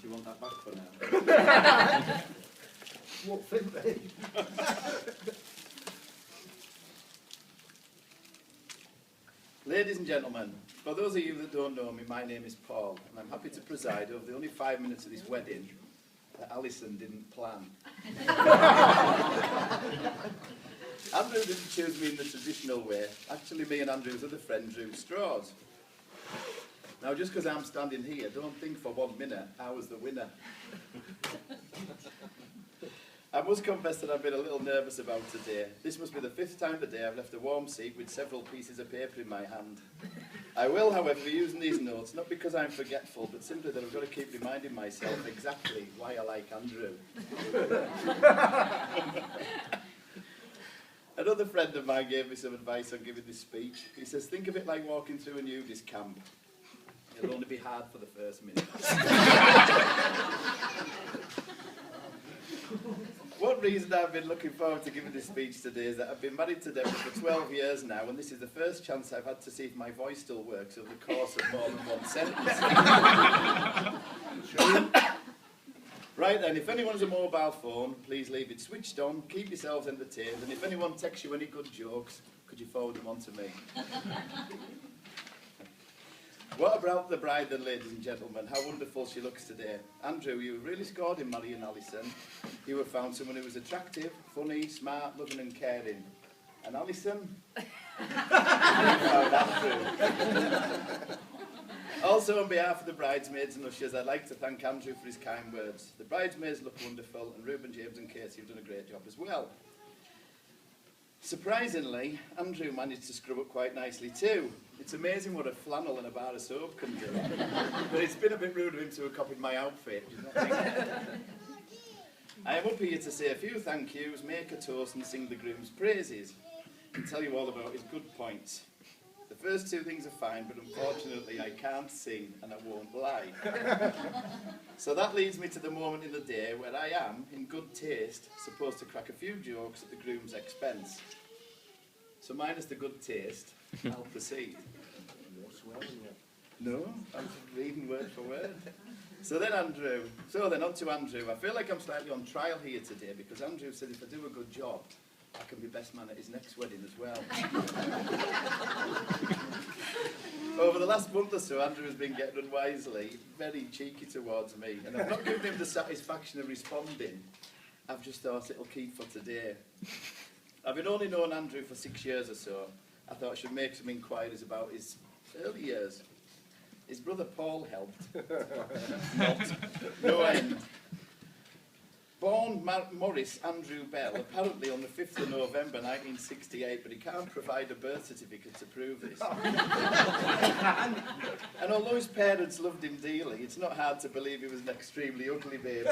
you want that back for now? What thing, mate? Ladies and gentlemen, for those of you that don't know me, my name is Paul, and I'm happy to preside over the only 5 minutes of this wedding that Alison didn't plan. Andrew didn't choose me in the traditional way. Actually, me and Andrew's other friend drew straws. Now, just because I'm standing here, don't think for 1 minute I was the winner. I must confess that I've been a little nervous about today. This must be the 5th time today I've left a warm seat with several pieces of paper in my hand. I will, however, be using these notes, not because I'm forgetful, but simply that I've got to keep reminding myself exactly why I like Andrew. Another friend of mine gave me some advice on giving this speech. He says, think of it like walking through a nudist camp. It'll only be hard for the first minute. One reason I've been looking forward to giving this speech today is that I've been married to Deborah for 12 years now, and this is the first chance I've had to see if my voice still works over the course of more than one sentence. Right then, if anyone's a mobile phone, please leave it switched on, keep yourselves entertained, and if anyone texts you any good jokes, could you forward them on to me? What about the bride then, ladies and gentlemen? How wonderful she looks today. Andrew, you really scored in marrying Alison. You have found someone who was attractive, funny, smart, loving and caring. And Alison? You found Andrew. Also, on behalf of the bridesmaids and ushers, I'd like to thank Andrew for his kind words. The bridesmaids look wonderful, and Ruben, James and Casey have done a great job as well. Surprisingly, Andrew managed to scrub up quite nicely too. It's amazing what a flannel and a bar of soap can do. But it's been a bit rude of him to have copied my outfit. Do you not think? I am up here to say a few thank yous, make a toast and sing the groom's praises, and tell you all about his good points. The first two things are fine, but unfortunately I can't sing and I won't lie. So that leads me to the moment in the day where I am, in good taste, supposed to crack a few jokes at the groom's expense. So minus the good taste, I'll proceed. No, I'm just reading word for word. So then on to Andrew. I feel like I'm slightly on trial here today because Andrew said if I do a good job, I can be best man at his next wedding as well. Over the last month or so, Andrew has been getting unwisely very cheeky towards me, and I've not given him the satisfaction of responding. I've just thought it'll keep for today. Having only known Andrew for 6 years or so, I thought I should make some inquiries about his early years. His brother Paul helped. Not. No end. Born Maurice Andrew Bell, apparently on the 5th of November 1968, but he can't provide a birth certificate to prove this. And although his parents loved him dearly, it's not hard to believe he was an extremely ugly baby.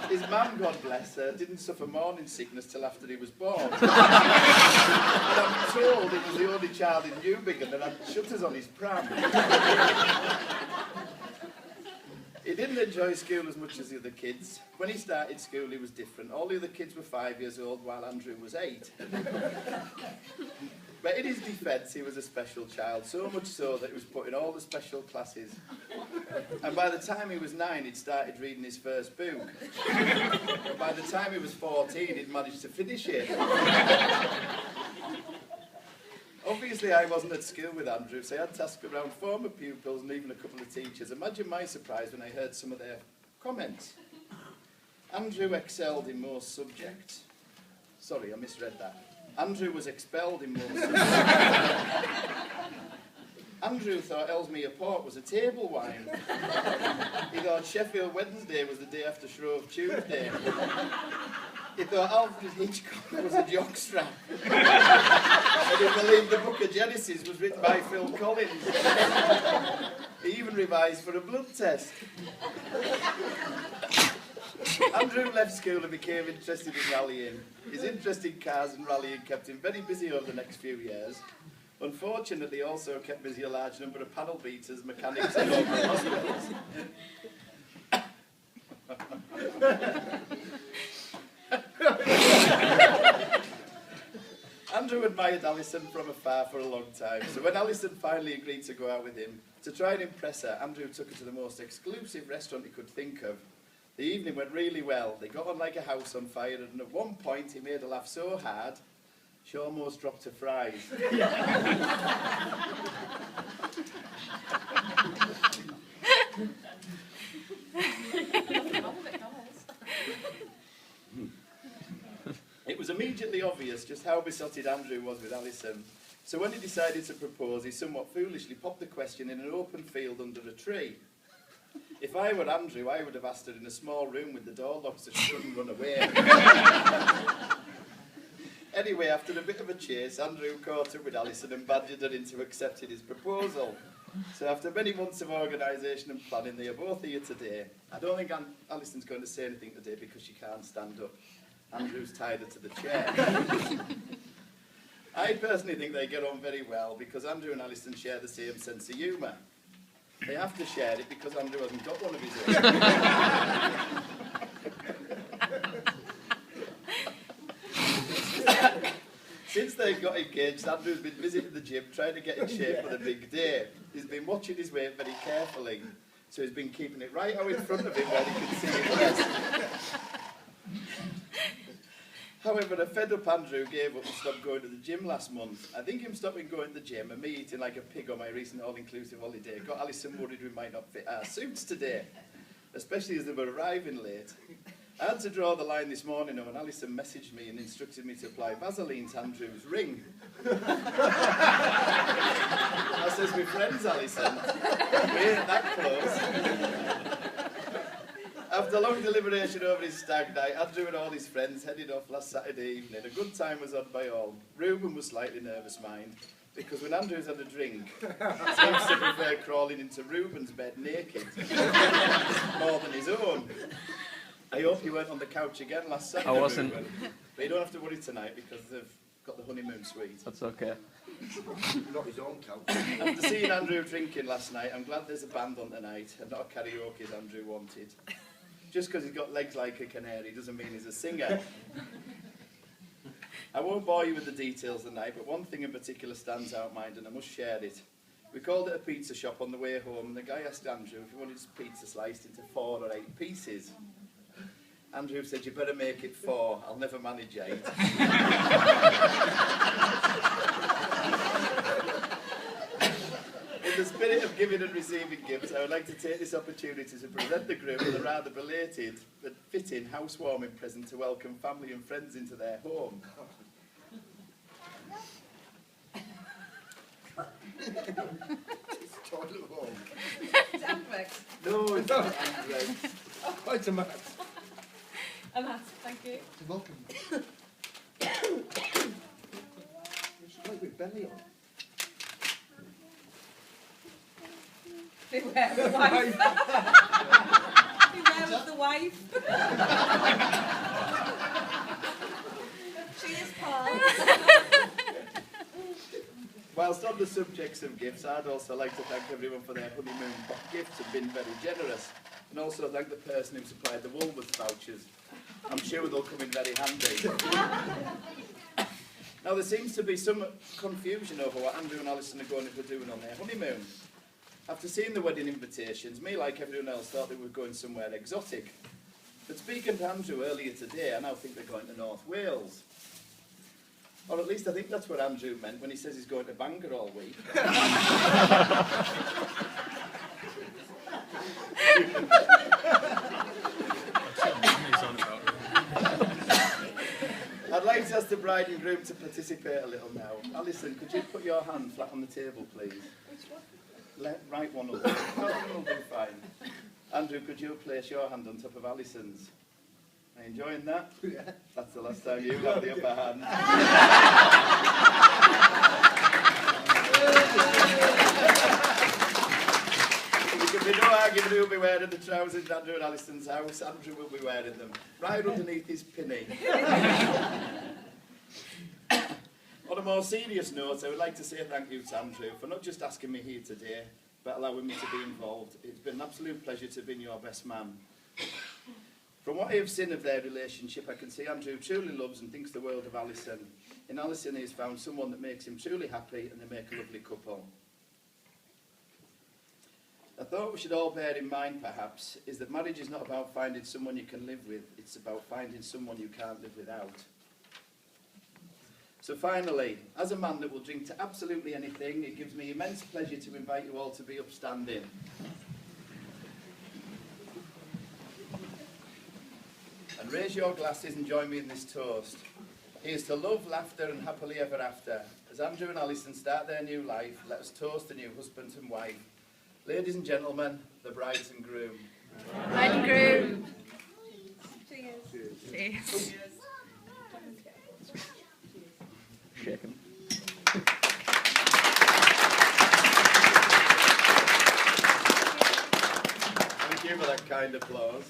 His mum, God bless her, didn't suffer morning sickness till after he was born. And I'm told he was the only child in Newbiggin that had shutters on his pram. He didn't enjoy school as much as the other kids. When he started school, he was different. All the other kids were 5 years old, while Andrew was 8. But in his defence, he was a special child, so much so that he was put in all the special classes. And by the time he was 9, he'd started reading his first book. But by the time he was 14, he'd managed to finish it. Obviously, I wasn't at school with Andrew, so I had to ask around former pupils and even a couple of teachers. Imagine my surprise when I heard some of their comments. Andrew excelled in most subjects. Sorry, I misread that. Andrew was expelled in most subjects. Andrew thought Ellesmere Port was a table wine. He thought Sheffield Wednesday was the day after Shrove Tuesday. He thought Alfred Hitchcock was a jockstrap. And he believed the Book of Genesis was written by Phil Collins. He even revised for a blood test. Andrew left school and became interested in rallying. His interest in cars and rallying kept him very busy over the next few years. Unfortunately, he also kept busy a large number of panel beaters, mechanics and local hospitals. Andrew and admired Alison from afar for a long time, so when Alison finally agreed to go out with him, to try and impress her, Andrew took her to the most exclusive restaurant he could think of. The evening went really well. They got on like a house on fire, and at one point he made her laugh so hard, she almost dropped her fries. It was immediately obvious just how besotted Andrew was with Alison. So when he decided to propose, he somewhat foolishly popped the question in an open field under a tree. If I were Andrew, I would have asked her in a small room with the door locked so she couldn't run away. Anyway, after a bit of a chase, Andrew caught up with Alison and badgered her into accepting his proposal. So after many months of organisation and planning, they are both here today. I don't think Alison's going to say anything today because she can't stand up. Andrew's tied her to the chair. I personally think they get on very well because Andrew and Alison share the same sense of humour. They have to share it because Andrew hasn't got one of his own. Since they got engaged, Andrew's been visiting the gym trying to get in shape for the big day. He's been watching his weight very carefully, so he's been keeping it right out in front of him where he can see it best. However, a fed-up Andrew gave up and stopped going to the gym last month. I think him stopping going to the gym and me eating like a pig on my recent all-inclusive holiday got Alison worried we might not fit our suits today, especially as they were arriving late. I had to draw the line this morning when Alison messaged me and instructed me to apply Vaseline to Andrew's ring. I says, "We're friends, Alison. We ain't that close." After long deliberation over his stag night, Andrew and all his friends headed off last Saturday evening. A good time was had by all. Reuben was slightly nervous, mind, because when Andrew's had a drink, he seems to prefer crawling into Reuben's bed naked more than his own. I hope you weren't on the couch again last Saturday, I wasn't. Reuben. But you don't have to worry tonight because they've got the honeymoon suite. That's okay. Not his own couch. After seeing Andrew drinking last night, I'm glad there's a band on tonight and not a karaoke as Andrew wanted. Just because he's got legs like a canary doesn't mean he's a singer. I won't bore you with the details tonight, but one thing in particular stands out, mind, and I must share it. We called it a pizza shop on the way home, and the guy asked Andrew if he wanted his pizza sliced into 4 or 8 pieces. Andrew said, "You better make it 4, I'll never manage 8. In the spirit of giving and receiving gifts, I would like to take this opportunity to present the group with a rather belated but fitting housewarming present to welcome family and friends into their home. It's toilet bowl. It's Ampex. No, it's not Andrew. Oh, it's a mat. A mat, thank you. It's welcome. It's like with belly on. Beware of the wife. Beware of the wife. Cheers, Paul. Whilst on the subjects of gifts, I'd also like to thank everyone for their honeymoon gifts and been very generous. And also thank the person who supplied the Woolworths vouchers. I'm sure they'll come in very handy. Now, there seems to be some confusion over what Andrew and Alison are going to be doing on their honeymoon. After seeing the wedding invitations, me, like everyone else, thought they were going somewhere exotic. But speaking to Andrew earlier today, I now think they're going to North Wales. Or at least I think that's what Andrew meant when he says he's going to Bangor all week. I'd like to ask the bride and groom to participate a little now. Alison, could you put your hand flat on the table, please? Which one? Right one will do. Left one will do fine. Andrew, could you place your hand on top of Alison's? Are you enjoying that? Yeah. That's the last time you have the upper hand. There can be no argument who will be wearing the trousers in Andrew and Alison's house. Andrew will be wearing them. Right underneath his pinny. On a more serious note, I would like to say thank you to Andrew for not just asking me here today, but allowing me to be involved. It's been an absolute pleasure to be your best man. From what I have seen of their relationship, I can see Andrew truly loves and thinks the world of Alison. In Alison, he's found someone that makes him truly happy, and they make a lovely couple. A thought we should all bear in mind, perhaps, is that marriage is not about finding someone you can live with, it's about finding someone you can't live without. So finally, as a man that will drink to absolutely anything, it gives me immense pleasure to invite you all to be upstanding. And raise your glasses and join me in this toast. Here's to love, laughter and happily ever after. As Andrew and Alison start their new life, let us toast the new husband and wife. Ladies and gentlemen, the brides and groom. Bride and groom. Cheers. Cheers. Shake 'em. Thank you for that kind applause.